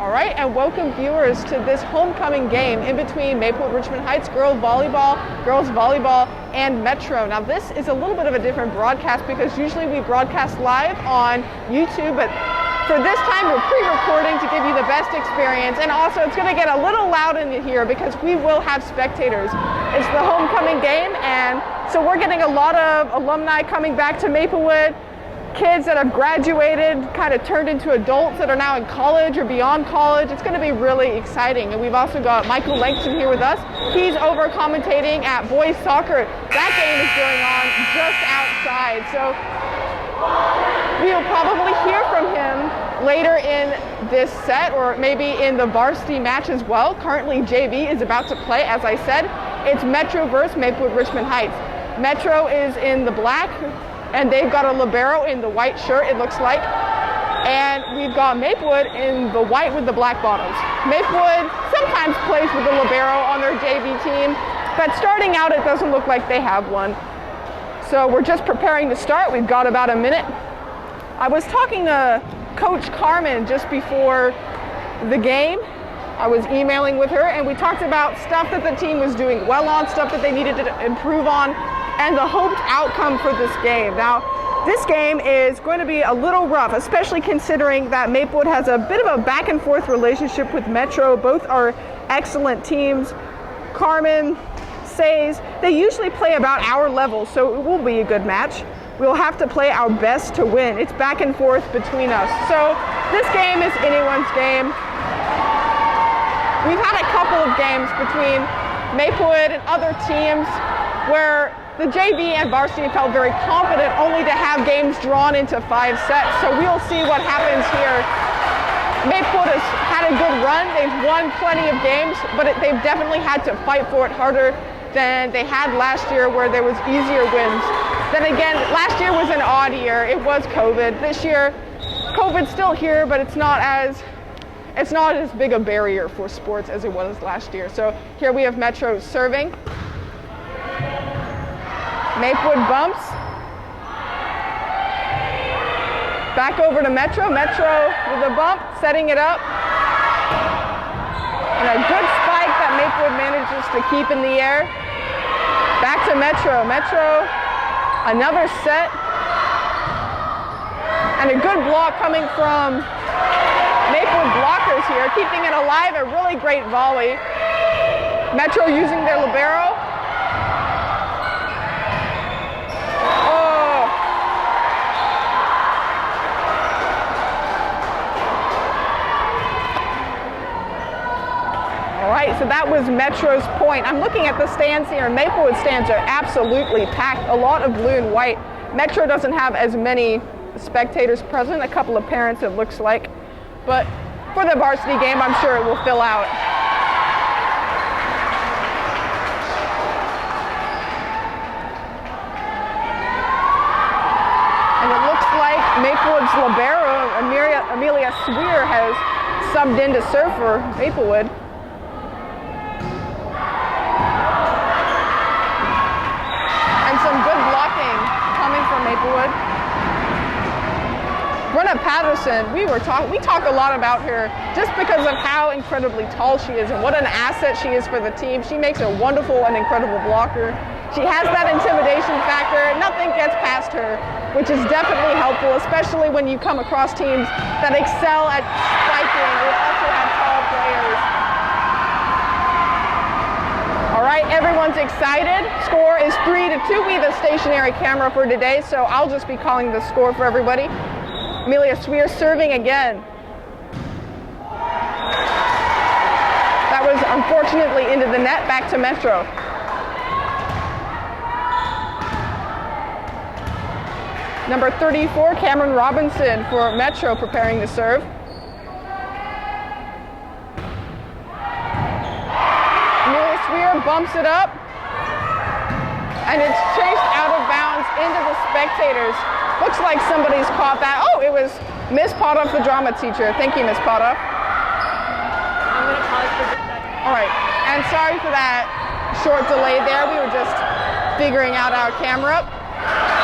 All right, and welcome viewers to this homecoming game in between Maplewood Richmond Heights girls volleyball, and Metro. Now this is a little bit of a different broadcast because usually we broadcast live on YouTube, but for this time we're pre-recording to give you the best experience, and also it's going to get a little loud in here because we will have spectators. It's the homecoming game, and so we're getting a lot of alumni coming back to Maplewood. Kids that have graduated, kind of turned into adults that are now in college or beyond college. It's going to be really exciting. And we've also got Michael Langston here with us. He's over commentating at boys soccer. That game is going on just outside. So we'll probably hear from him later in this set or maybe in the varsity match as well. Currently JV is about to play. As I said, it's Metro versus Maplewood Richmond Heights. Metro is in the black, and they've got a libero in the white shirt, it looks like. And we've got Maplewood in the white with the black bottoms. Maplewood sometimes plays with the libero on their JV team, but starting out, it doesn't look like they have one. So we're just preparing to start. We've got about a minute. I was talking to Coach Carmen just before the game. I was emailing with her, and we talked about stuff that the team was doing well on, stuff that they needed to improve on, and the hoped outcome for this game. Now, this game is going to be a little rough, especially considering that Maplewood has a bit of a back and forth relationship with Metro. Both are excellent teams. Carmen says they usually play about our level, so it will be a good match. We'll have to play our best to win. It's back and forth between us. So this game is anyone's game. We've had a couple of games between Maplewood and other teams where the JV and varsity felt very confident only to have games drawn into 5 sets. So we'll see what happens here. Maplewood has had a good run. They've won plenty of games, but they've definitely had to fight for it harder than they had last year where there was easier wins. Then again, last year was an odd year. It was COVID. This year, COVID's still here, but it's not as big a barrier for sports as it was last year. So here we have Metro serving. Maplewood bumps. Back over to Metro. Metro with a bump, setting it up. And a good spike that Maplewood manages to keep in the air. Back to Metro. Metro, another set. And a good block coming from Maplewood blockers here, keeping it alive. A really great volley. Metro using their libero. Right, so that was Metro's point. I'm looking at the stands here. Maplewood stands are absolutely packed, a lot of blue and white. Metro doesn't have as many spectators present, a couple of parents it looks like. But for the varsity game, I'm sure it will fill out. And it looks like Maplewood's libero, Amelia Sweer, has subbed in to serve for Maplewood. Maplewood. Brenna Patterson, we talk a lot about her just because of how incredibly tall she is and what an asset she is for the team. She makes a wonderful and incredible blocker. She has that intimidation factor. Nothing gets past her, which is definitely helpful, especially when you come across teams that excel at spiking or also have tall players. All right, everyone's excited. Score is 3-2. We have a stationary camera for today, so I'll just be calling the score for everybody. Amelia Sweer serving again. That was unfortunately into the net, back to Metro. Number 34, Cameron Robinson for Metro, preparing to serve. Bumps it up, and it's chased out of bounds into the spectators. Looks like somebody's caught that. Oh, it was Miss Potoff, the drama teacher. Thank you, Miss Potoff. I'm going to pause for just a second. All right, and sorry for that short delay there. We were just figuring out our camera.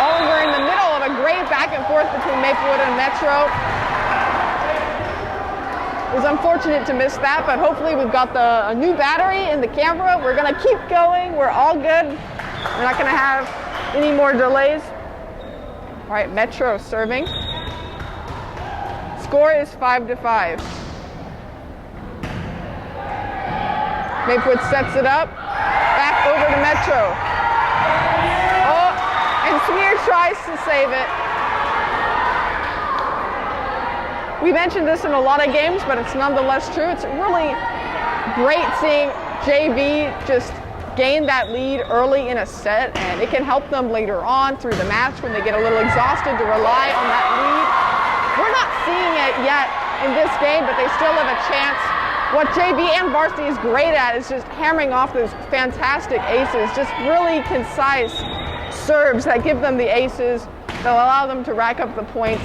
Oh, we're in the middle of a great back and forth between Maplewood and Metro. It was unfortunate to miss that, but hopefully we've got a new battery in the camera. We're gonna keep going. We're all good. We're not gonna have any more delays. All right, Metro serving. Score is 5-5. Maplewood sets it up. Back over to Metro. Oh, and Smear tries to save it. We mentioned this in a lot of games, but it's nonetheless true. It's really great seeing JV just gain that lead early in a set, and it can help them later on through the match when they get a little exhausted to rely on that lead. We're not seeing it yet in this game, but they still have a chance. What JV and Varsity is great at is just hammering off those fantastic aces, just really concise serves that give them the aces, that allow them to rack up the points.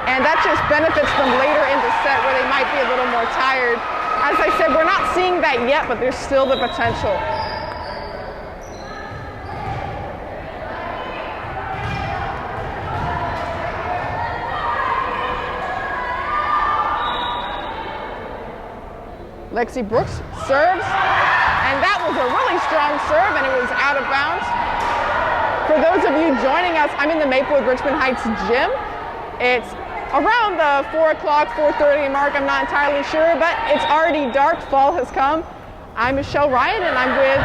And that just benefits them later in the set where they might be a little more tired. As I said, we're not seeing that yet, but there's still the potential. Lexi Brooks serves, and that was a really strong serve, and it was out of bounds. For those of you joining us, I'm in the Maplewood Richmond Heights gym. It's around the 4 o'clock, 4:30 mark, I'm not entirely sure, but it's already dark, fall has come. I'm Michelle Ryan, and I'm with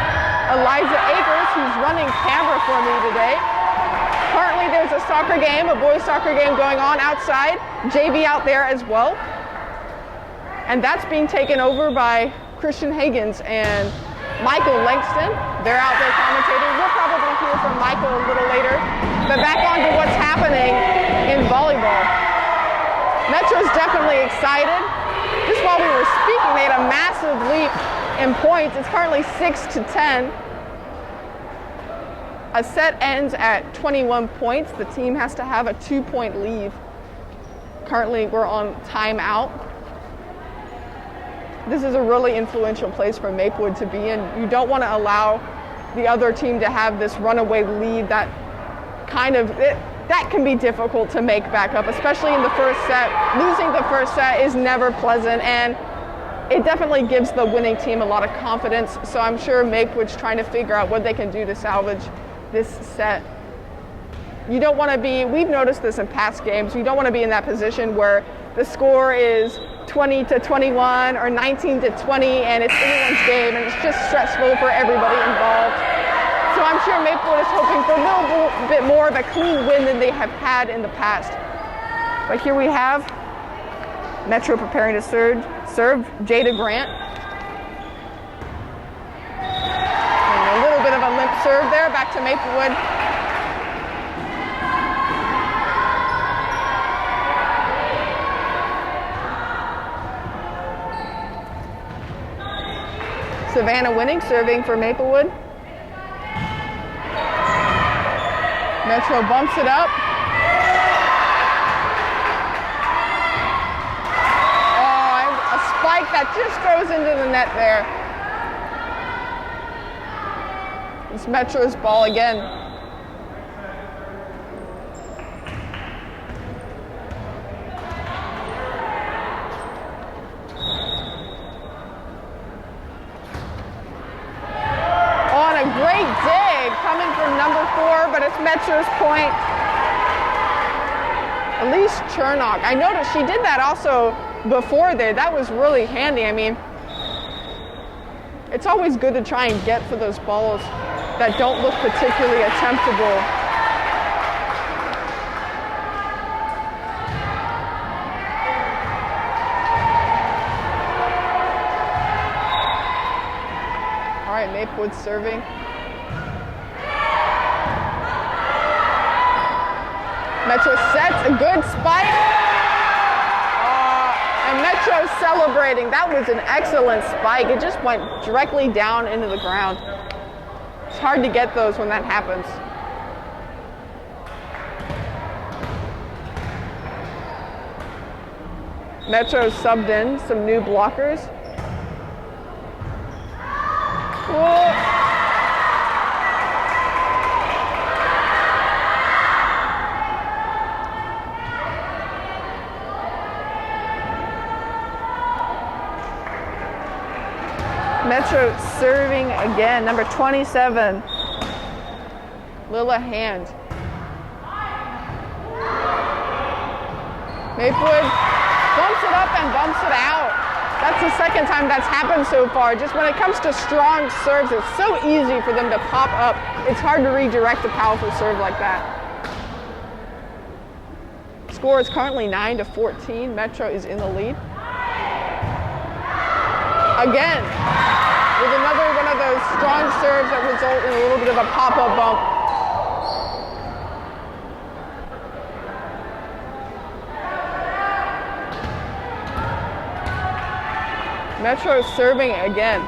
Eliza Akers, who's running camera for me today. Currently there's a soccer game, a boys soccer game going on outside, JV out there as well. And that's being taken over by Christian Higgins and Michael Langston. They're out there commentating. We'll probably hear from Michael a little later. But back on to what's happening in volleyball. Metro's definitely excited. Just while we were speaking, they had a massive leap in points. It's currently 6-10. A set ends at 21 points. The team has to have a 2-point lead. Currently, we're on timeout. This is a really influential place for Maplewood to be in. You don't want to allow the other team to have this runaway lead that can be difficult to make back up, especially in the first set. Losing the first set is never pleasant, and it definitely gives the winning team a lot of confidence. So I'm sure Maplewood's trying to figure out what they can do to salvage this set. You don't want to be, we've noticed this in past games, you don't want to be in that position where the score is 20-21 or 19-20 and it's anyone's game and it's just stressful for everybody involved. So I'm sure Maplewood is hoping for a little bit more of a clean win than they have had in the past. But here we have Metro preparing to serve Jada Grant. And a little bit of a limp serve there, back to Maplewood. Savannah Winning serving for Maplewood. Metro bumps it up. Oh, a spike that just goes into the net there. It's Metro's ball again. But it's Metro's point. Elise Chernock. I noticed she did that also before there. That was really handy. I mean, it's always good to try and get for those balls that don't look particularly attemptable. All right, Maplewood serving. Metro sets a good spike. And Metro celebrating. That was an excellent spike. It just went directly down into the ground. It's hard to get those when that happens. Metro subbed in some new blockers. Whoa. Metro serving again, number 27, Lila Hand. Maplewood bumps it up and bumps it out. That's the second time that's happened so far. Just when it comes to strong serves, it's so easy for them to pop up. It's hard to redirect a powerful serve like that. Score is currently 9-14. Metro is in the lead. Again, with another one of those strong serves that result in a little bit of a pop-up bump. Metro serving again.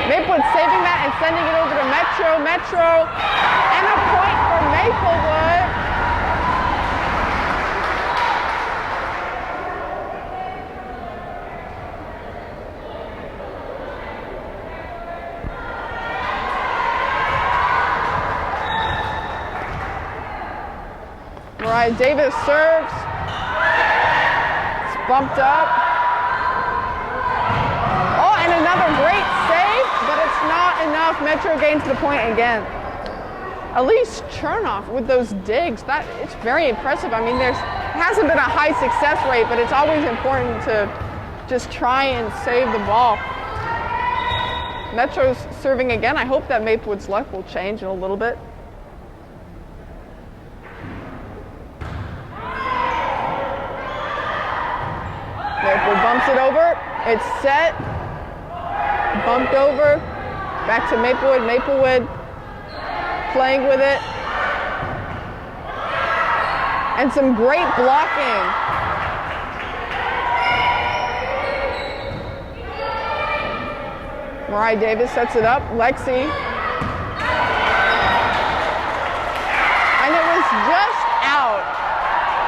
Maplewood saving that and sending it over to Metro. Metro, and a point for Maplewood. Mariah Davis serves. It's bumped up. Oh, and another great save, but it's not enough. Metro gains the point again. Elise Chernoff with those digs. It's very impressive. I mean, there hasn't been a high success rate, but it's always important to just try and save the ball. Metro's serving again. I hope that Maplewood's luck will change in a little bit. Maplewood bumps it over. It's set. Bumped over. Back to Maplewood. Maplewood playing with it. And some great blocking. Mariah Davis sets it up. Lexi. And it was just out.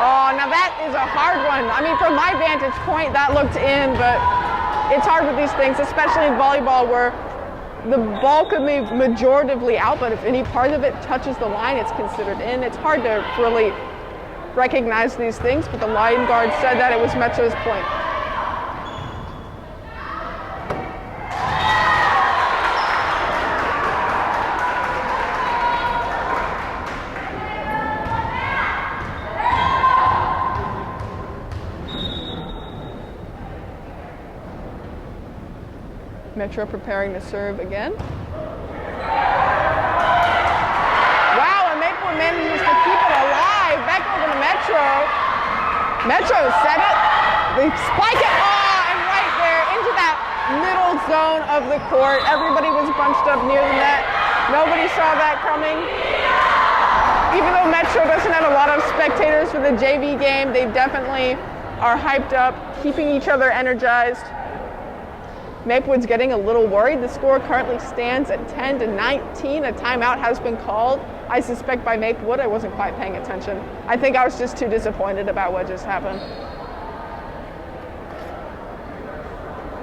Oh, now that is a hard one. I mean, from my vantage point, that looked in, but it's hard with these things, especially in volleyball where the ball could be majoritively out, but if any part of it touches the line, it's considered in. It's hard to really recognize these things, but the line guard said that it was Metro's point. Metro preparing to serve again. Wow, and Maplewood manages to keep it alive. Back over to Metro. Metro set it. They spike it. Oh, and right there into that middle zone of the court. Everybody was bunched up near the net. Nobody saw that coming. Even though Metro doesn't have a lot of spectators for the JV game, they definitely are hyped up, keeping each other energized. Maplewood's getting a little worried. The score currently stands at 10-19. A timeout has been called. I suspect by Maplewood. I wasn't quite paying attention. I think I was just too disappointed about what just happened.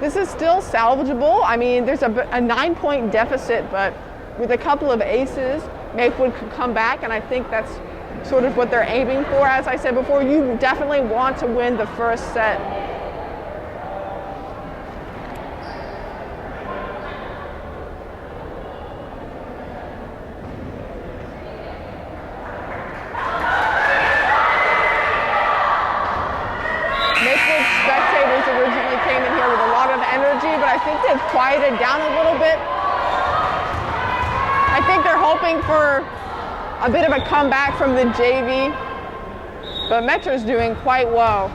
This is still salvageable. I mean, there's a 9-point deficit, but with a couple of aces, Maplewood could come back, and I think that's sort of what they're aiming for. As I said before, you definitely want to win the first set. I think they've quieted down a little bit. I think they're hoping for a bit of a comeback from the JV, but Metro's doing quite well.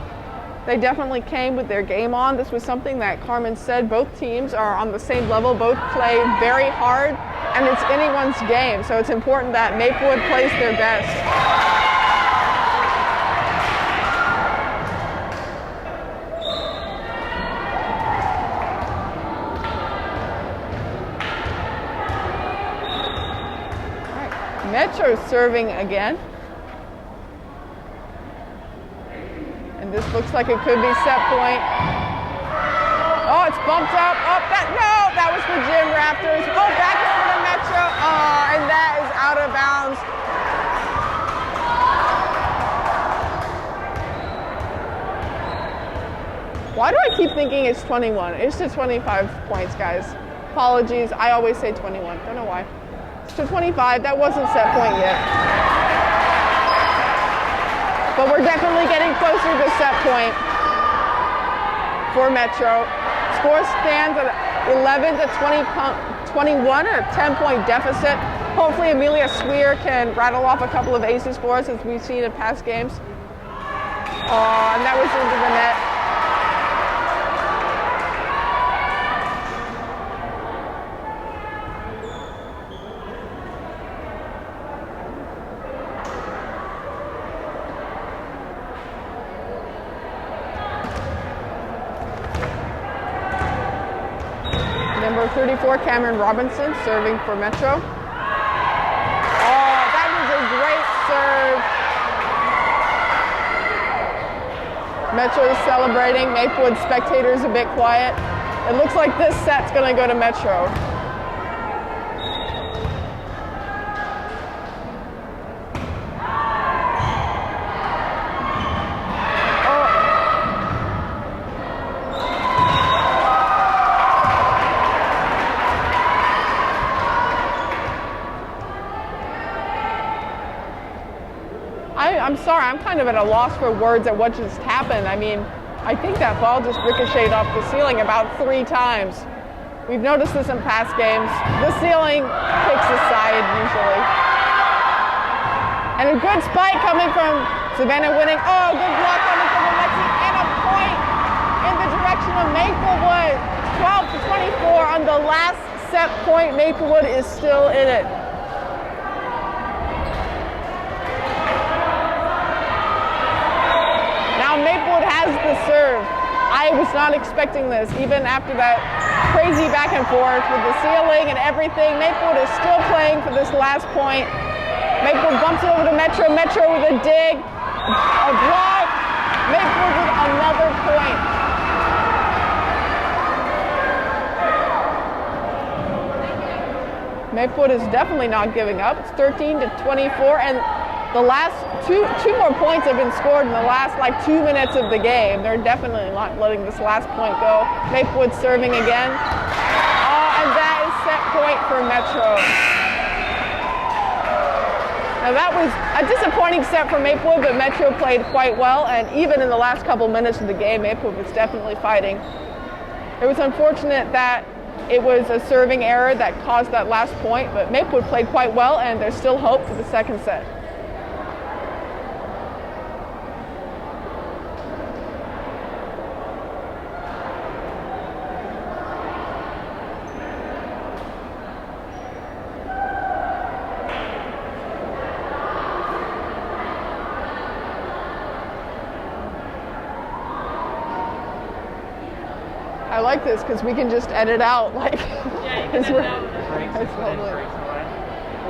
They definitely came with their game on. This was something that Carmen said. Both teams are on the same level. Both play very hard, and it's anyone's game. So it's important that Maplewood plays their best. Metro serving again. And this looks like it could be set point. Oh, it's bumped up. Oh, that was the gym Raptors. Oh, back over to Metro. Oh, and that is out of bounds. Why do I keep thinking it's 21? It's to 25 points, guys. Apologies. I always say 21. Don't know why. It's to 25. That wasn't set point yet. But we're definitely getting closer to set point for Metro. Score stands at 11 to 21, or a 10-point deficit. Hopefully Amelia Sweer can rattle off a couple of aces for us, as we've seen in past games. Oh, and that was into the net. Number 34, Cameron Robinson, serving for Metro. Oh, that was a great serve. Metro is celebrating. Maplewood spectators a bit quiet. It looks like this set's going to go to Metro. I'm sorry, I'm kind of at a loss for words at what just happened. I mean, I think that ball just ricocheted off the ceiling about 3 times. We've noticed this in past games. The ceiling kicks aside usually. And a good spike coming from Savannah Winning. Oh, good block coming from Alexi, and a point in the direction of Maplewood. 12 to 24 on the last set point. Maplewood is still in it. Maplewood has the serve. I was not expecting this, even after that crazy back and forth with the ceiling and everything. Maplewood is still playing for this last point. Maplewood bumps it over to Metro. Metro with a dig, a block. Maplewood with another point. Maplewood is definitely not giving up. It's 13 to 24, and the last two more points have been scored in the last 2 minutes of the game. They're definitely not letting this last point go. Maplewood serving again. Oh, and that is set point for Metro. Now that was a disappointing set for Maplewood, but Metro played quite well, and even in the last couple minutes of the game, Maplewood was definitely fighting. It was unfortunate that it was a serving error that caused that last point, but Maplewood played quite well, and there's still hope for the second set. I like this because we can just edit out Yeah, you can edit out. It's lovely.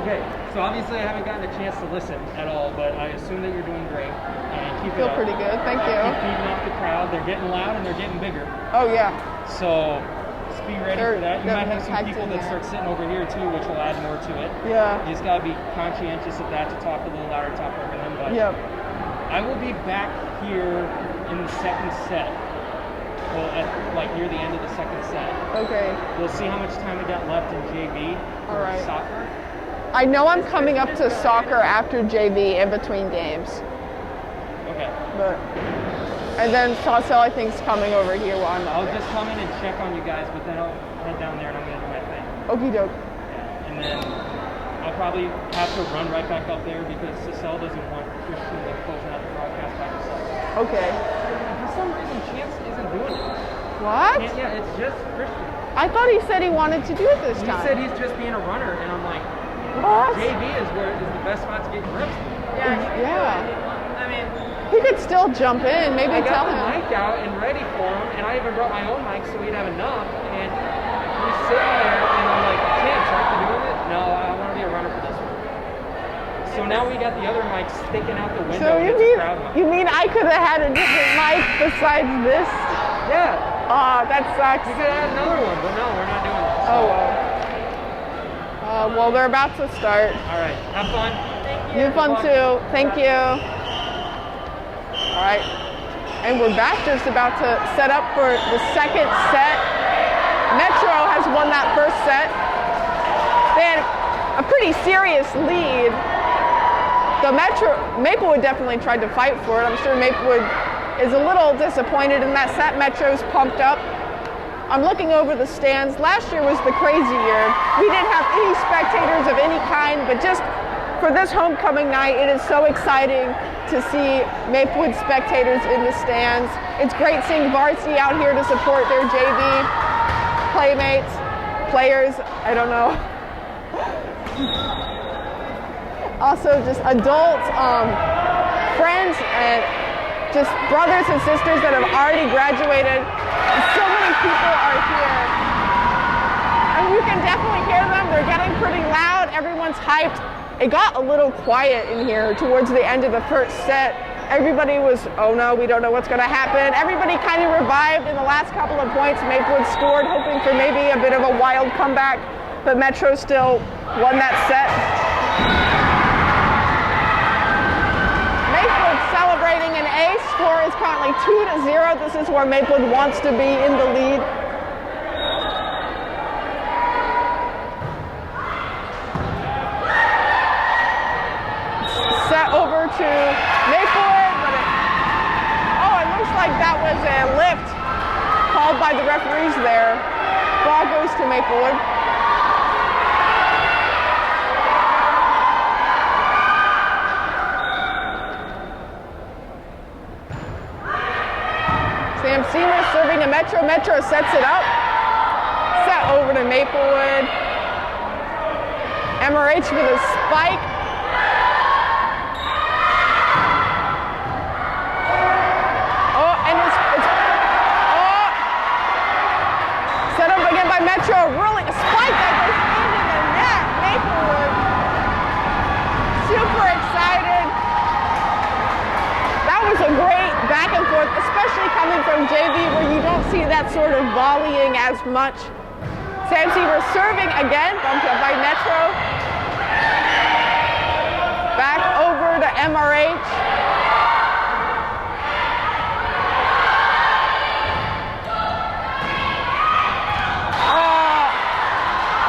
Okay, so obviously I haven't gotten a chance to listen at all, but I assume that you're doing great. And keep it Feel up. pretty good, thank you. Keep feeding off the crowd. They're getting loud and they're getting bigger. Oh yeah. So just be ready for that. You might have some packed people in that there. start sitting over here too, which will add more to it. Yeah. You just gotta be conscientious of that to talk a little louder, talk over them. But Yep. I will be back here in the second set. Well, at near the end of the second set. Okay. We'll see how much time we got left in JV All for right. soccer. I know I'm coming up to soccer after JV in between games. Okay. And then Saucelle, I think, is coming over here while I'm up I'll there. just come in and check on you guys, but then I'll head down there and I'm gonna do my thing. Okie doke. Yeah. And then I'll probably have to run right back up there because Saucelle doesn't want Christian closing out the broadcast by himself. Okay. For some reason, Chance isn't doing it. What? Yeah, it's just Christian. I thought he said he wanted to do it this He time. said he's just being a runner, and I'm like, What? JV is the best spot to get reps. Yeah. I mean, He could still jump in. Maybe I tell got the him. mic out and ready for him, and I even brought my own mic so we'd have enough. And he's sitting there, and I'm like, Chance, aren't you doing it? No, I want to be a runner for this one. So now we got the other mic sticking out the window. So and it's a crowd mic. you mean I could have had a different mic besides this? Yeah. That sucks. You could add another one, but no, we're not doing that. Oh well. Well, they're about to start. All right. Have fun. You have fun too. Thank you. All right. And we're back just about to set up for the second set. Metro has won that first set. They had a pretty serious lead. The Maplewood definitely tried to fight for it. I'm sure Maplewood is a little disappointed in that set. Metro's pumped up. I'm looking over the stands. Last year was the crazy year. We didn't have any spectators of any kind, but just for this homecoming night, it is so exciting to see Maplewood spectators in the stands. It's great seeing Varsity out here to support their JV playmates, players, I don't know. Also just adults, friends, and just brothers and sisters that have already graduated. So many people are here. And you can definitely hear them. They're getting pretty loud. Everyone's hyped. It got a little quiet in here towards the end of the first set. Everybody was, oh no, we don't know what's going to happen. Everybody kind of revived in the last couple of points. Maplewood scored, hoping for maybe a bit of a wild comeback, but Metro still won that set. Maplewood celebrating an ace. Score is currently 2-0. This is where Maplewood wants to be, in the lead. Set over to Maplewood, but it looks like that was a lift called by the referees there. Ball goes to Maplewood. Sam Seymour serving to Metro. Metro sets it up. Set over to Maplewood. MRH with a spike. Set up again by Metro, really a spike that goes into the net. Maplewood, super excited. That was a great back and forth, especially coming from JV where you don't see that sort of volleying as much. Sam Seymour serving again, bumped up by Metro. Back over to MRH.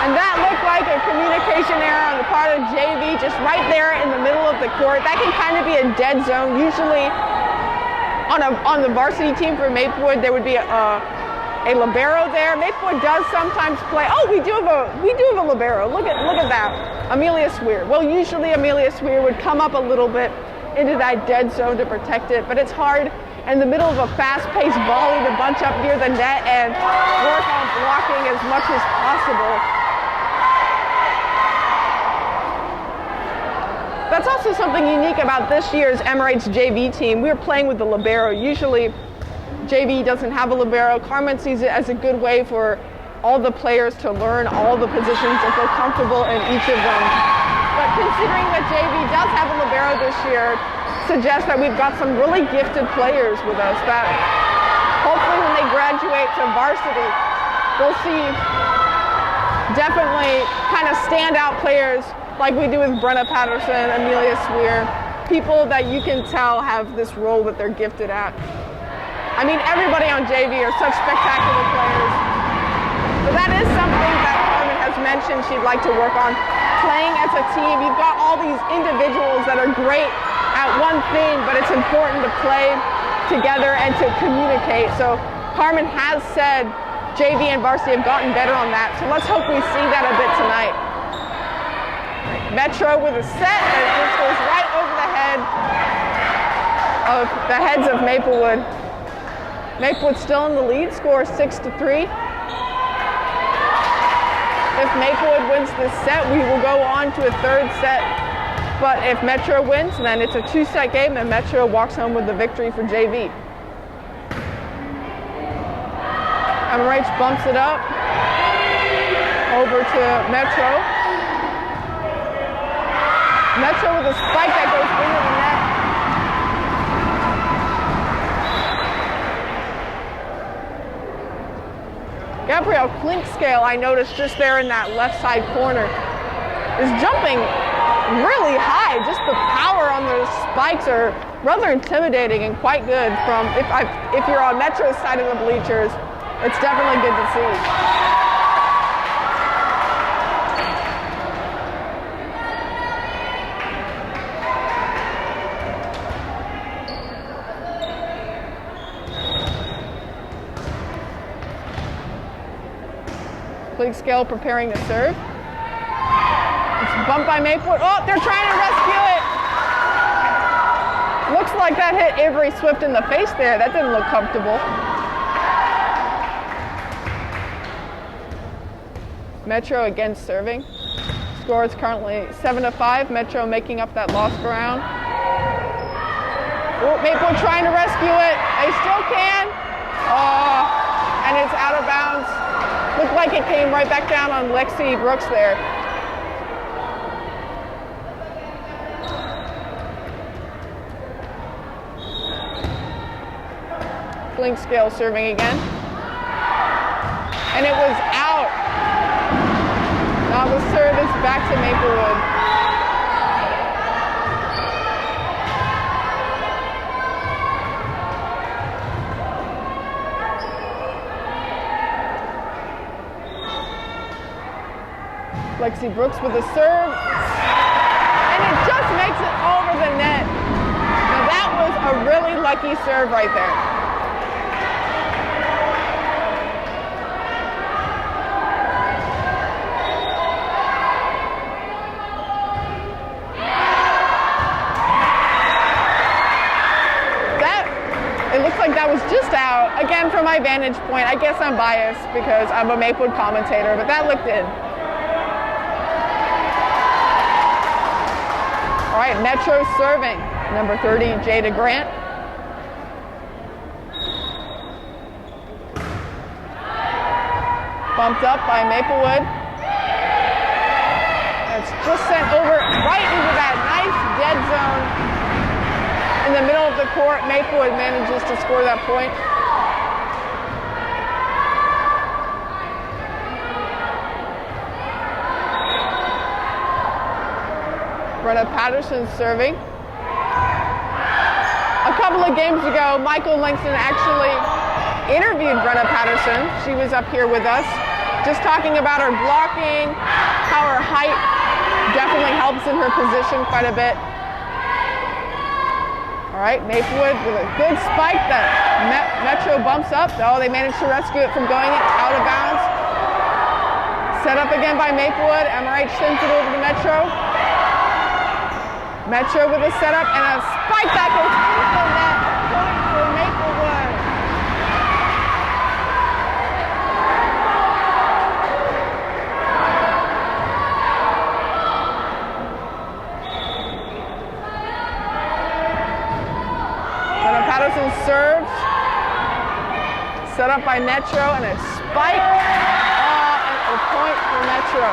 And that looked like a communication error on the part of JV, just right there in the middle of the court. That can kind of be a dead zone. Usually on the varsity team for Maplewood, there would be a libero there. Maplewood does sometimes play. Oh, we do have a libero. Look at that. Amelia Swear. Well, usually Amelia Swear would come up a little bit into that dead zone to protect it, but it's hard in the middle of a fast-paced volley to bunch up near the net and work on blocking as much as possible. That's also something unique about this year's MRH JV team. We're playing with the libero. Usually JV doesn't have a libero. Carmen sees it as a good way for all the players to learn all the positions and feel comfortable in each of them. But considering that JV does have a libero this year, suggests that we've got some really gifted players with us that hopefully when they graduate to varsity, we'll see definitely kind of standout players like we do with Brenna Patterson, Amelia Swear, people that you can tell have this role that they're gifted at. I mean, everybody on JV are such spectacular players. But that is something that Carmen has mentioned she'd like to work on. Playing as a team, you've got all these individuals that are great at one thing, but it's important to play together and to communicate. So Carmen has said JV and varsity have gotten better on that. So let's hope we see that a bit tonight. Metro with a set, and this goes right over the heads of Maplewood. Maplewood still in the lead, score 6-3. If Maplewood wins this set, we will go on to a third set. But if Metro wins, then it's a two-set game, and Metro walks home with the victory for JV. MRH bumps it up over to Metro. Metro with a spike that goes into the net. Gabrielle Klinkscale, I noticed just there in that left side corner, is jumping really high. Just the power on those spikes are rather intimidating and quite good. From if you're on Metro's side of the bleachers, it's definitely good to see. Scale preparing to serve. It's bumped by Maplewood. Oh, they're trying to rescue it. Looks like that hit Avery Swift in the face there. That didn't look comfortable. Metro again serving. Score is currently 7-5. Metro making up that lost ground. Oh, Maplewood trying to rescue it. They still can. Oh, and it's out of bounds. Looked like it came right back down on Lexi Brooks there. Blink scale serving again. And it was out. Now the serve is back to Maplewood. Lexi Brooks with a serve, and it just makes it over the net. Now that was a really lucky serve right there. It looks like that was just out. Again, from my vantage point, I guess I'm biased because I'm a Maplewood commentator, but that looked in. All right, Metro serving, number 30, Jada Grant. Bumped up by Maplewood. It's just sent over right into that nice dead zone in the middle of the court. Maplewood manages to score that point. Brenna Patterson serving. A couple of games ago, Michael Langston actually interviewed Brenna Patterson. She was up here with us, just talking about her blocking, how her height definitely helps in her position quite a bit. All right, Maplewood with a good spike that Metro bumps up. Oh, they managed to rescue it from going out of bounds. Set up again by Maplewood. MRH sends it over to Metro. Metro with a setup and a spike that goes into the net. Point for Maplewood. Brenna Patterson serves. Set up by Metro and a spike. And a point for Metro.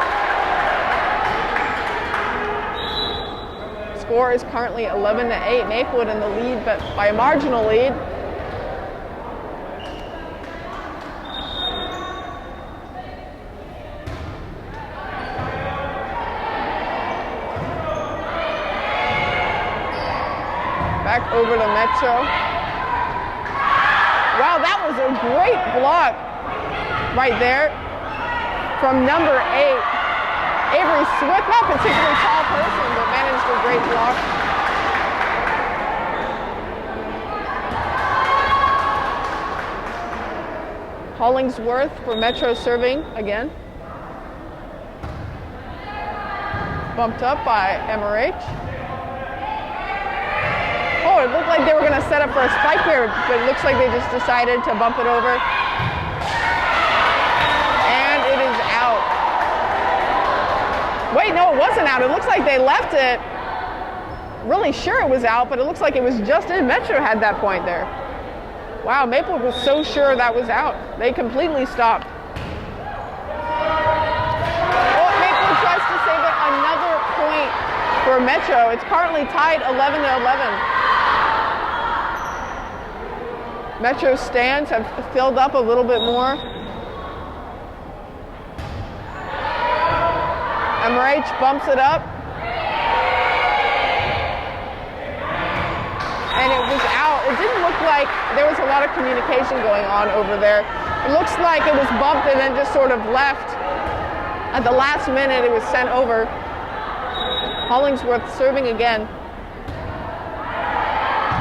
Score is currently 11-8. Maplewood in the lead, but by a marginal lead. Back over to Metro. Wow, that was a great block right there from number 8. Avery Swift, not a particularly tall person, but managed a great block. Hollingsworth for Metro serving again. Bumped up by MRH. Oh, it looked like they were going to set up for a spike here, but it looks like they just decided to bump it over. And it is out. Wait, no, it wasn't out. It looks like they left it. Really sure it was out, but it looks like it was just in. Metro had that point there. Wow, Maplewood was so sure that was out. They completely stopped. Well, Maplewood tries to save it. Another point for Metro. It's currently tied 11-11. Metro stands have filled up a little bit more. MRH bumps it up. and it was out. It didn't look like there was a lot of communication going on over there. It looks like it was bumped and then just sort of left. At the last minute, it was sent over. Hollingsworth serving again.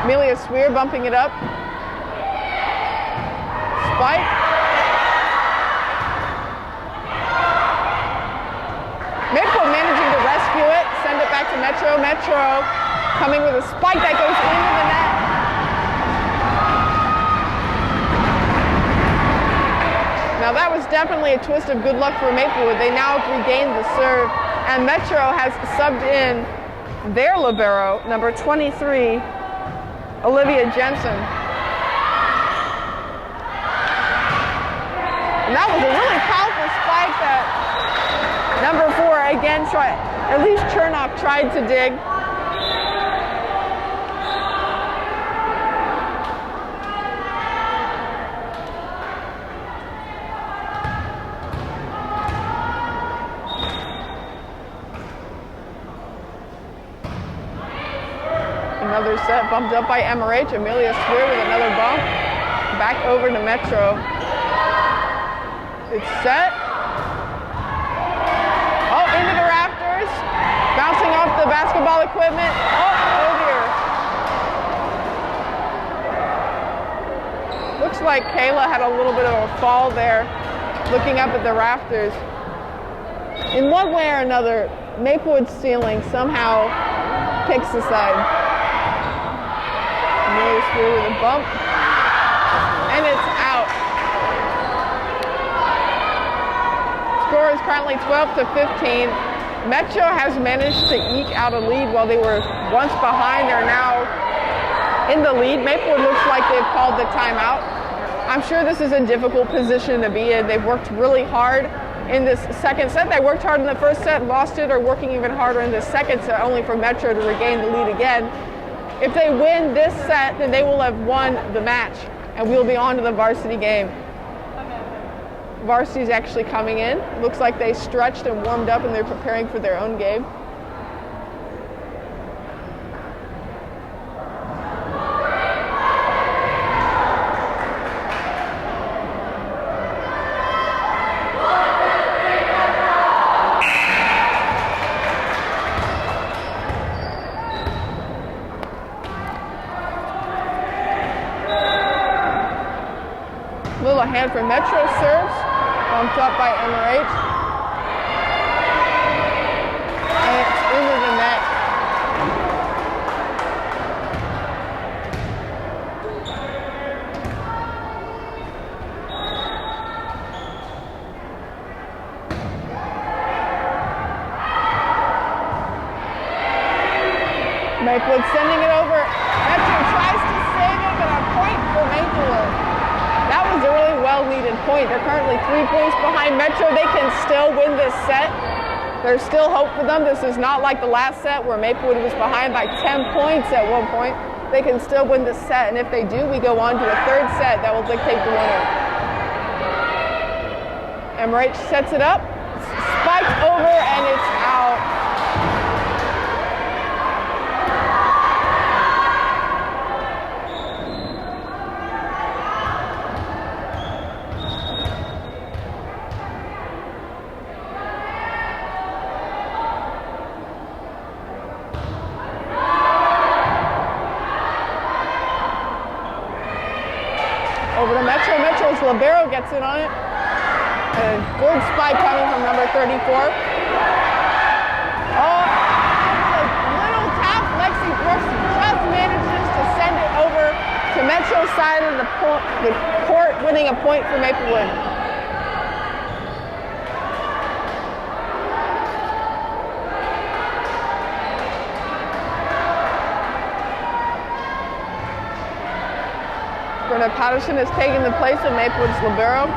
Amelia Swear bumping it up. Spike. Maplewood managing to rescue it, send it back to Metro. Metro coming with a spike that goes into the net. Now that was definitely a twist of good luck for Maplewood. They now have regained the serve, and Metro has subbed in their libero, number 23, Olivia Jensen. And that was a really powerful spike that number 4 again tried, at least Chernoff tried to dig. Another set bumped up by MRH. Amelia Swear with another bump. Back over to Metro. It's set. Oh, into the rafters. Bouncing off the basketball equipment. Oh dear. Looks like Kayla had a little bit of a fall there, looking up at the rafters. In one way or another, Maplewood's ceiling somehow picks the side. Amelia Swear with a bump, and it's out. Score is currently 12-15. Metro has managed to eke out a lead while they were once behind. They're now in the lead. Maplewood looks like they've called the timeout. I'm sure this is a difficult position to be in. They've worked really hard in this second set. They worked hard in the first set, lost it, or working even harder in the second set, only for Metro to regain the lead again. If they win this set, then they will have won the match, and we'll be on to the varsity game. Varsity's actually coming in. Looks like they stretched and warmed up, and they're preparing for their own game. Little hand for Metro serves, bumped up by MRH. And it's into the net. Maplewood sending it over. Metro tries to save it, but a point for Maplewood. That was a really well-needed point. They're currently 3 points behind Metro. They can still win this set. There's still hope for them. This is not like the last set where Maplewood was behind by 10 points at one point. They can still win this set, and if they do, we go on to a third set that will dictate the winner. MRH sets it up, spiked over, and it's out. Over to Metro. Metro's libero gets it on it. And a good spike coming from number 34. Oh, a little tap. Lexi Brooks just manages to send it over to Metro's side of the court, winning a point for Maplewood. Brenna Patterson has taken the place of Maplewood's libero.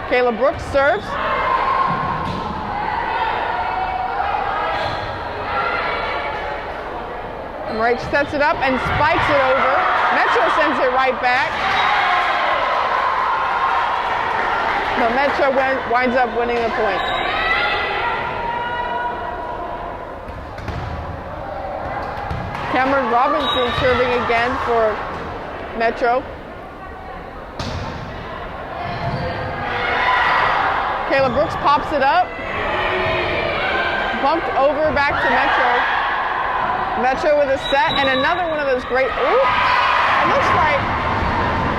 Kayla Brooks serves. MRH sets it up and spikes it over. Metro sends it right back. But Metro winds up winning the point. Cameron Robinson serving again for Metro. Kayla Brooks pops it up. Bumped over back to Metro. Metro with a set and another one of those great, ooh, it looks like,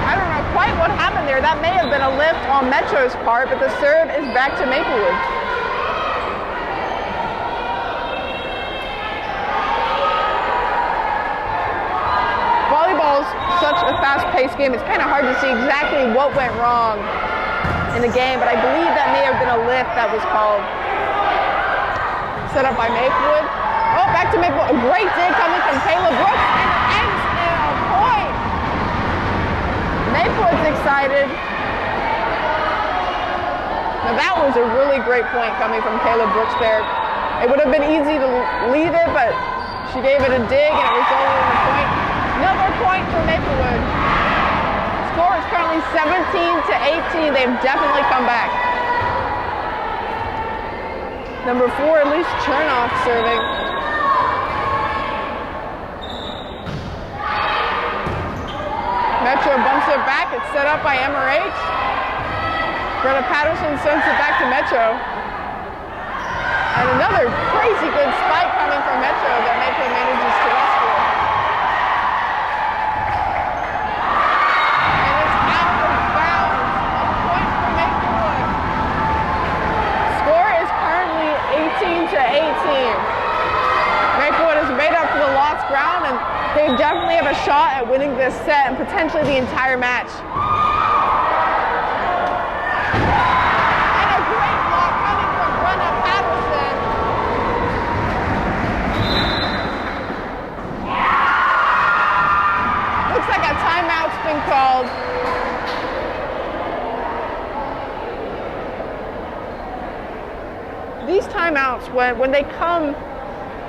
I don't know quite what happened there. That may have been a lift on Metro's part, but the serve is back to Maplewood. Volleyball's such a fast-paced game. It's kind of hard to see exactly what went wrong in the game, but I believe that may have been a lift that was called. Set up by Maplewood. Oh, back to Maplewood. A great dig coming from Kayla Brooks, and it ends in a point. Maplewood's excited. Now that was a really great point coming from Kayla Brooks there. It would have been easy to leave it, but she gave it a dig, and it resulted in a point. Another point for Maplewood. Score is currently 17-18. They've definitely come back. Number 4, Elise Chernoff serving. Metro bumps it back. It's set up by MRH. Brenna Patterson sends it back to Metro. And another crazy good spike coming from Metro that Metro manages to rescue. And it's out of bounds. A point for Maplewood. Score is currently 18-18. Maplewood has made up for the lost ground, and they definitely have a shot at winning this set and potentially the entire match. And a great block coming from Brenna Patterson. Looks like a timeout's been called. These timeouts, when they come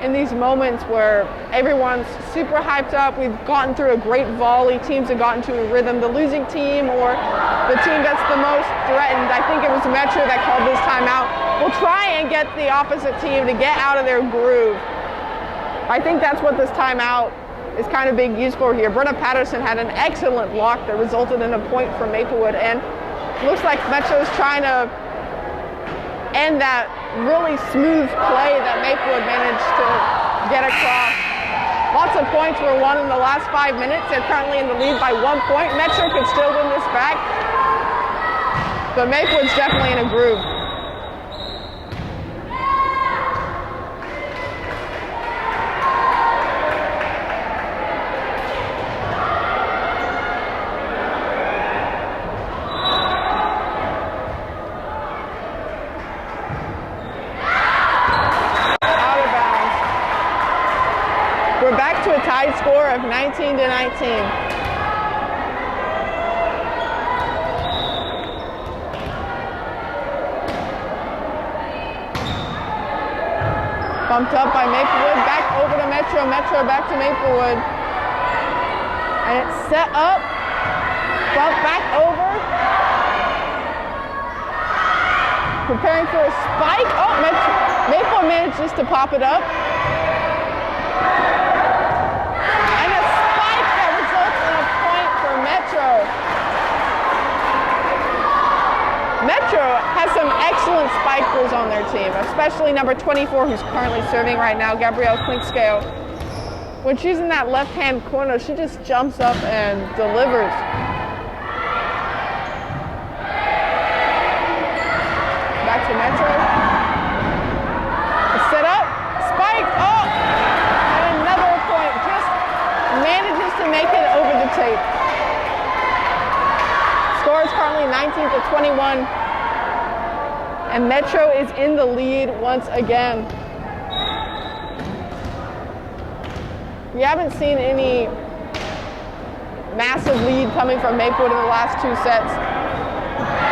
in these moments where everyone's super hyped up, we've gotten through a great volley, teams have gotten to a rhythm, the losing team or the team that's the most threatened, I think it was Metro that called this timeout, will try and get the opposite team to get out of their groove. I think that's what this timeout is kind of being used for here. Brenna Patterson had an excellent block that resulted in a point for Maplewood, and looks like Metro's trying to end that really smooth play that Maplewood managed to get across. Lots of points were won in the last 5 minutes. They're currently in the lead by 1 point. Metro could still win this back, but Maplewood's definitely in a groove. We're back to a tied score of 19-19. Bumped up by Maplewood, back over to Metro, Metro back to Maplewood. And it's set up, bump back over. Preparing for a spike. Oh, Maplewood manages to pop it up. Metro has some excellent spikers on their team, especially number 24, who's currently serving right now, Gabrielle Klinkscale. When she's in that left-hand corner, she just jumps up and delivers. Back to Metro. Set up, spike, oh! And another point, just manages to make it over the tape. Score is currently 19-21, and Metro is in the lead once again. We haven't seen any massive lead coming from Maplewood in the last 2 sets.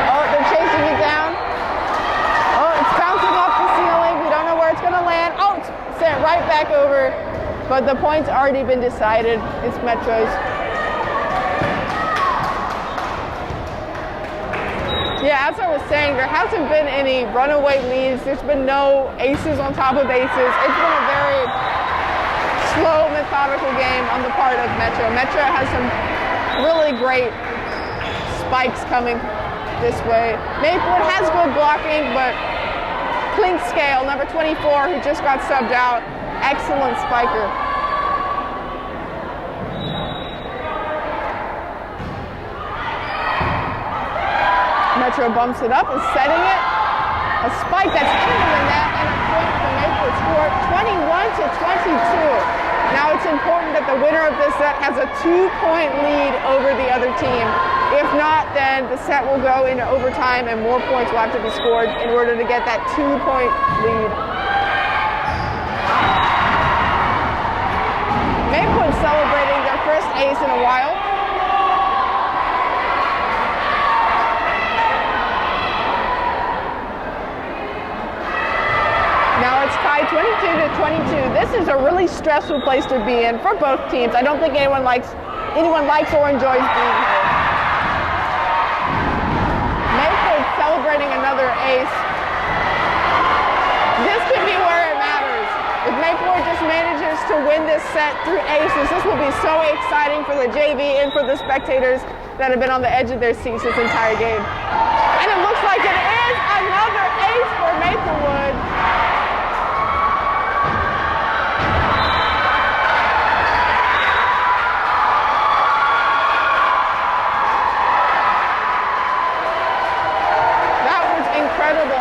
Oh, they're chasing it down. Oh, it's bouncing off the ceiling. We don't know where it's going to land. Oh, it's sent right back over, but the point's already been decided. It's Metro's. Yeah, as I was saying, there hasn't been any runaway leads. There's been no aces on top of aces. It's been a very slow, methodical game on the part of Metro. Metro has some really great spikes coming this way. Maplewood has good blocking, but Klink Scale, number 24, who just got subbed out, excellent spiker. Metro bumps it up, is setting it. A spike that's into the net and a point for Maplewood score 21 to 22. Now it's important that the winner of this set has a 2-point lead over the other team. If not, then the set will go into overtime and more points will have to be scored in order to get that 2-point lead. Maplewood celebrating their first ace in a while. Now it's tied 22 to 22. This is a really stressful place to be in for both teams. I don't think anyone likes or enjoys being here. Maplewood celebrating another ace. This could be where it matters. If Maplewood just manages to win this set through aces, this will be so exciting for the JV and for the spectators that have been on the edge of their seats this entire game. And it looks like it is another ace for Maplewood.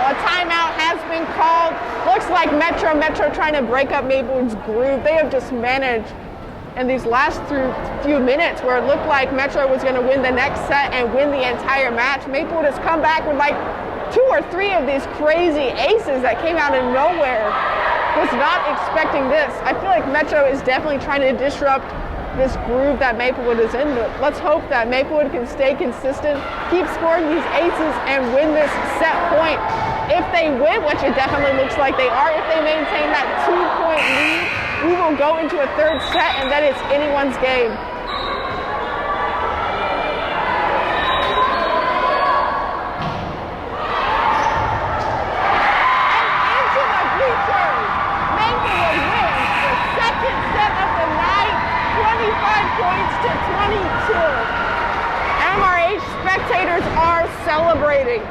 A timeout has been called. Looks like Metro trying to break up Maplewood's groove. They have just managed in these last few minutes where it looked like Metro was going to win the next set and win the entire match. Maplewood has come back with like 2 or 3 of these crazy aces that came out of nowhere. Was not expecting this. I feel like Metro is definitely trying to disrupt this groove that Maplewood is in, but let's hope that Maplewood can stay consistent, keep scoring these aces, and win this set point. If they win, which it definitely looks like they are, if they maintain that 2-point lead, we will go into a third set, and then it's anyone's game. And into the bleachers, Maplewood wins the second set of the night, 25 points to 22. MRH spectators are celebrating.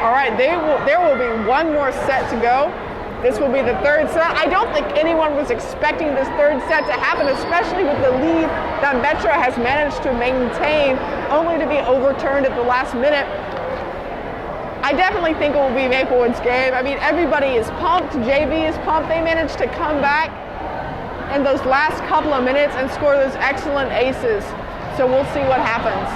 All right, there will be one more set to go. This will be the third set. I don't think anyone was expecting this third set to happen, especially with the lead that Metro has managed to maintain, only to be overturned at the last minute. I definitely think it will be Maplewood's game. I mean, everybody is pumped. JV is pumped. They managed to come back in those last couple of minutes and score those excellent aces. So we'll see what happens.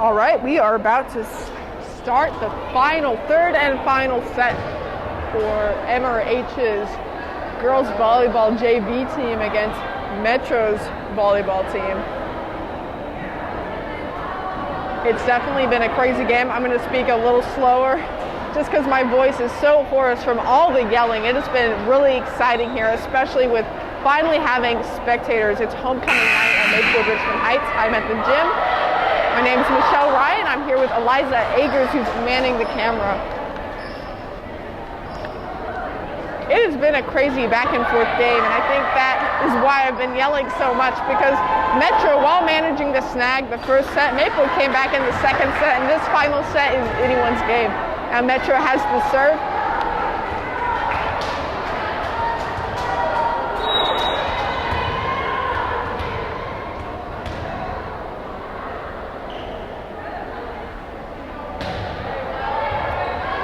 All right, we are about to start the third and final set for MRH's girls volleyball JV team against Metro's volleyball team. It's definitely been a crazy game. I'm going to speak a little slower just because my voice is so hoarse from all the yelling. It has been really exciting here, especially with finally having spectators. It's homecoming night at Maplewood Richmond Heights. I'm at the gym. My name is Michelle Ryan. I'm here with Eliza Agers, who's manning the camera. It has been a crazy back and forth game, and I think that is why I've been yelling so much, because Metro, while managing to snag the first set, Maplewood came back in the second set, and this final set is anyone's game. And Metro has the serve.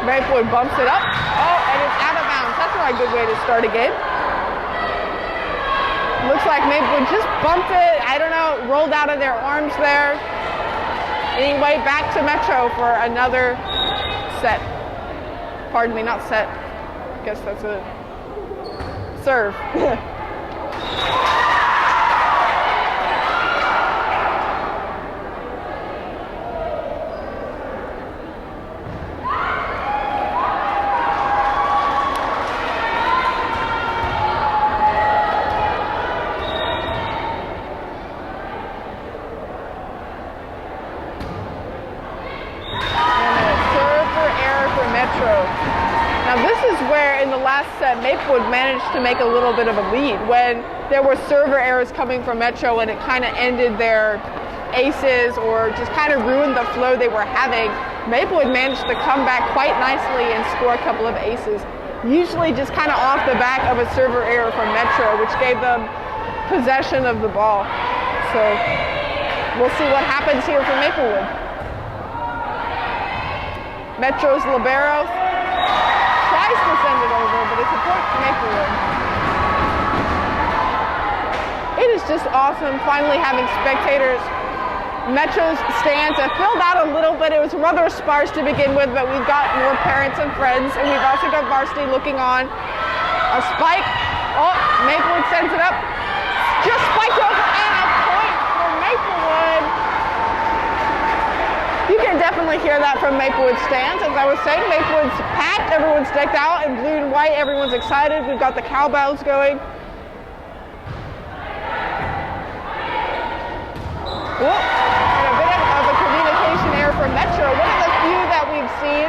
Maplewood bumps it up. Oh, and it's out of bounds. That's not a good way to start a game. Looks like Maplewood just bumped it. I don't know, rolled out of their arms there. Anyway, back to Metro for another set. Pardon me, not set. I guess that's a serve. Maplewood managed to make a little bit of a lead when there were server errors coming from Metro, and it kind of ended their aces or just kind of ruined the flow they were having. Maplewood managed to come back quite nicely and score a couple of aces, usually just kind of off the back of a server error from Metro, which gave them possession of the ball. So we'll see what happens here for Maplewood. Metro's libero tries to send it over, but it's a point for Maplewood. It is just awesome finally having spectators. Metro's stands have filled out a little bit. It was rather sparse to begin with, but we've got more parents and friends, and we've also got Varsity looking on. A spike. Oh, Maplewood sends it up. Just spiked over, and a point for Maplewood. You can definitely hear that from Maplewood stands. As I was saying, Maplewood's packed, everyone's decked out in blue and white, everyone's excited. We've got the cowbells going. Whoa, and a bit of a communication error from Metro. One of the few that we've seen.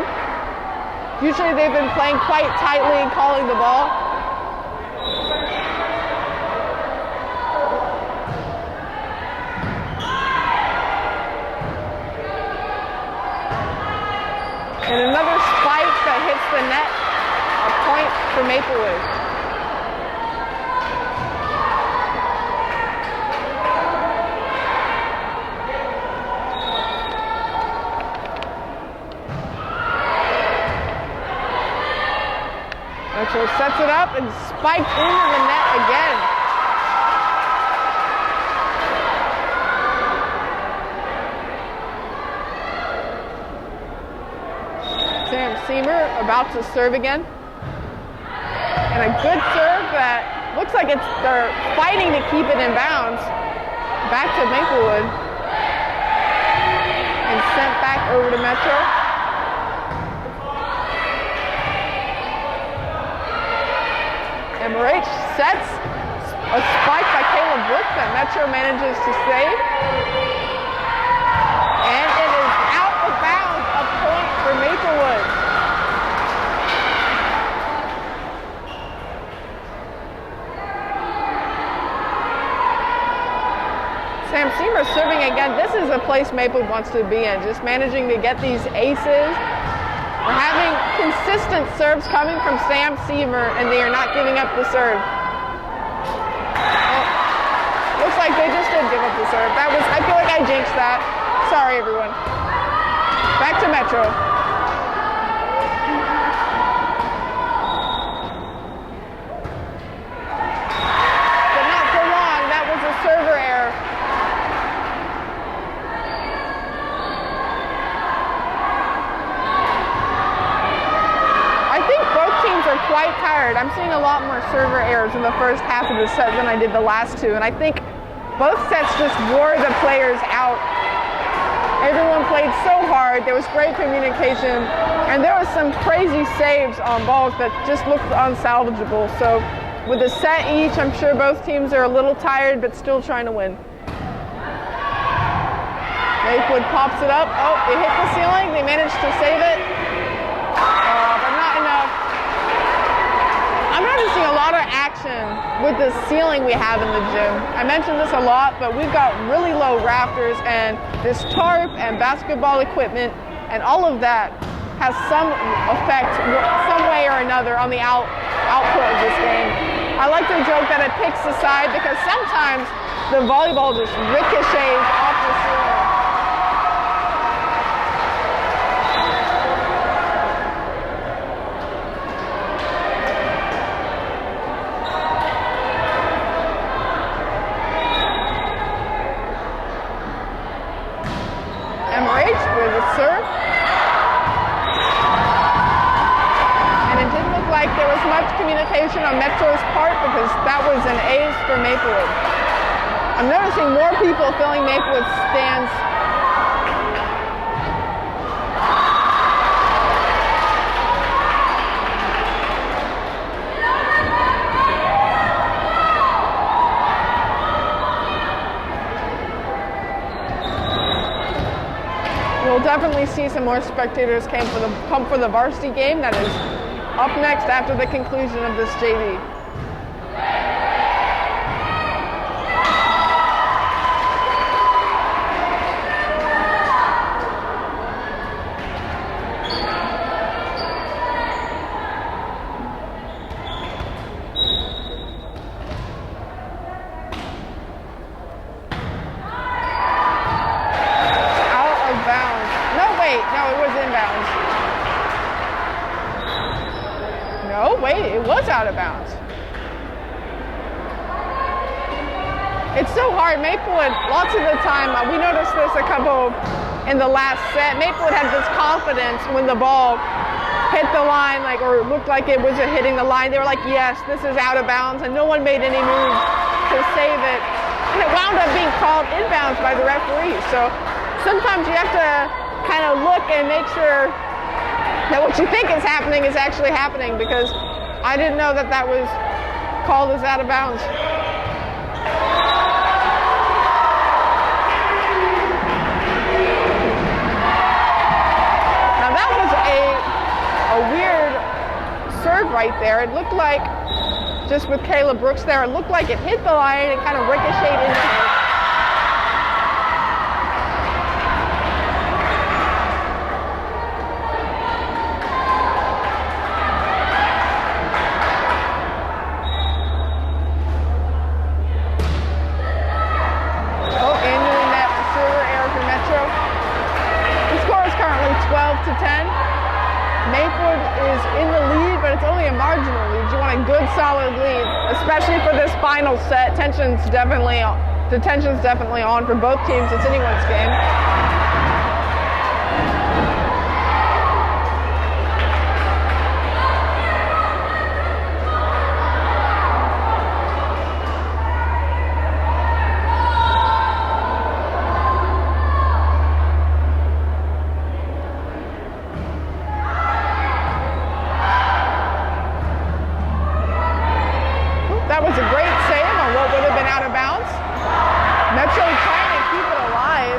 Usually they've been playing quite tightly and calling the ball. And another spike that hits the net, a point for Maplewood. Metro sets it up and spiked into the net again. Seamer about to serve again. And a good serve that looks like they're fighting to keep it in bounds. Back to Maplewood. And sent back over to Metro. MRH sets a spike by Caleb Brooks that Metro manages to save. And it is out of bounds, a point for Maplewood. Sam Seamer serving again. This is a place Maplewood wants to be in, just managing to get these aces. We're having consistent serves coming from Sam Seamer, and they are not giving up the serve. Oh, looks like they just did give up the serve. I feel like I jinxed that. Sorry, everyone. Back to Metro. But not for long. That was a server error. hours in the first half of the set than I did the last two. And I think both sets just wore the players out. Everyone played so hard. There was great communication. And there was some crazy saves on balls that just looked unsalvageable. So with a set each, I'm sure both teams are a little tired, but still trying to win. Maplewood pops it up. Oh, they hit the ceiling. They managed to save it. But not enough. I'm noticing a lot of action with the ceiling we have in the gym. I mentioned this a lot, but we've got really low rafters, and this tarp and basketball equipment and all of that has some effect, some way or another, on the output of this game. I like to joke that it picks the side because sometimes the volleyball just ricochets off the ceiling. MRH with a serve. And it didn't look like there was much communication on Metro's part because that was an ace for Maplewood. I'm noticing more people filling Maplewood's stands. We'll definitely see some more spectators come for the varsity game that is up next after the conclusion of this JV. No, wait, it was out of bounds. It's so hard. Maplewood, lots of the time, we noticed this a couple in the last set. Maplewood had this confidence when the ball hit the line, or looked like it was hitting the line. They were like, yes, this is out of bounds, and no one made any moves to save it. And it wound up being called inbounds by the referee. So sometimes you have to kind of look and make sure that what you think is happening is actually happening, because I didn't know that that was called as out of bounds. Now that was a weird serve right there. It looked like, just with Kayla Brooks there, it looked like it hit the line and kind of ricocheted into it. Maplewood is in the lead, but it's only a marginal lead. You want a good, solid lead, especially for this final set. The tension's definitely on for both teams. It's anyone's game. That was a great save on what would have been out of bounds. Metro trying to keep it alive.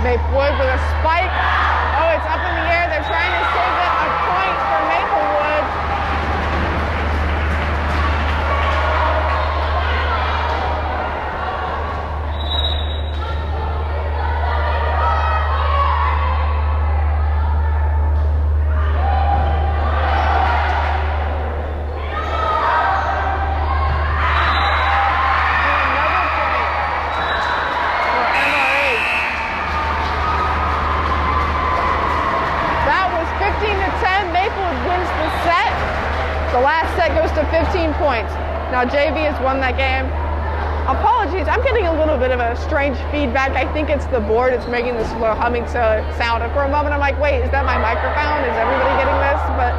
Maplewood with a spike. Oh, it's up in the air. They're trying to save it. A point for Maplewood. The last set goes to 15 points. Now JV has won that game. Apologies, I'm getting a little bit of a strange feedback. I think it's the board. It's making this little humming sound. And for a moment I'm like, wait, is that my microphone? Is everybody getting this? But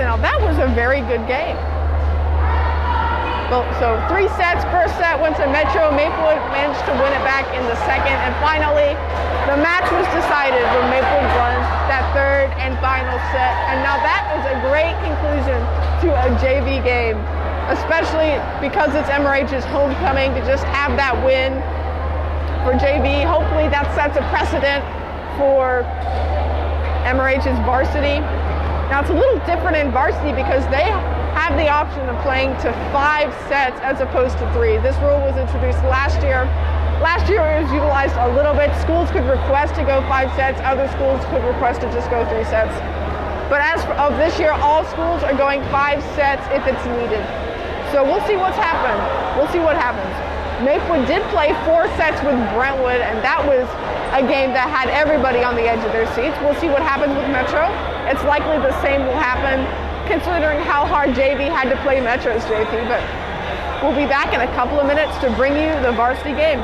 Yeah, now that was a very good game. Well, so 3 sets. First set went to Metro. Maplewood managed to win it back in the second. And finally, the match was decided when Maplewood won that third and final set. And now that is a great conclusion to a JV game, especially because it's MRH's homecoming, to just have that win for JV. Hopefully that sets a precedent for MRH's varsity. Now it's a little different in varsity because they have the option of playing to 5 sets as opposed to 3. This rule was introduced last year. Last year it was utilized a little bit. Schools could request to go 5 sets. Other schools could request to just go 3 sets. But as of this year, all schools are going 5 sets if it's needed. So we'll see what's happened. We'll see what happens. Maplewood did play 4 sets with Brentwood, and that was a game that had everybody on the edge of their seats. We'll see what happens with Metro. It's likely the same will happen, considering how hard JV had to play Metro's JP, but we'll be back in a couple of minutes to bring you the varsity game.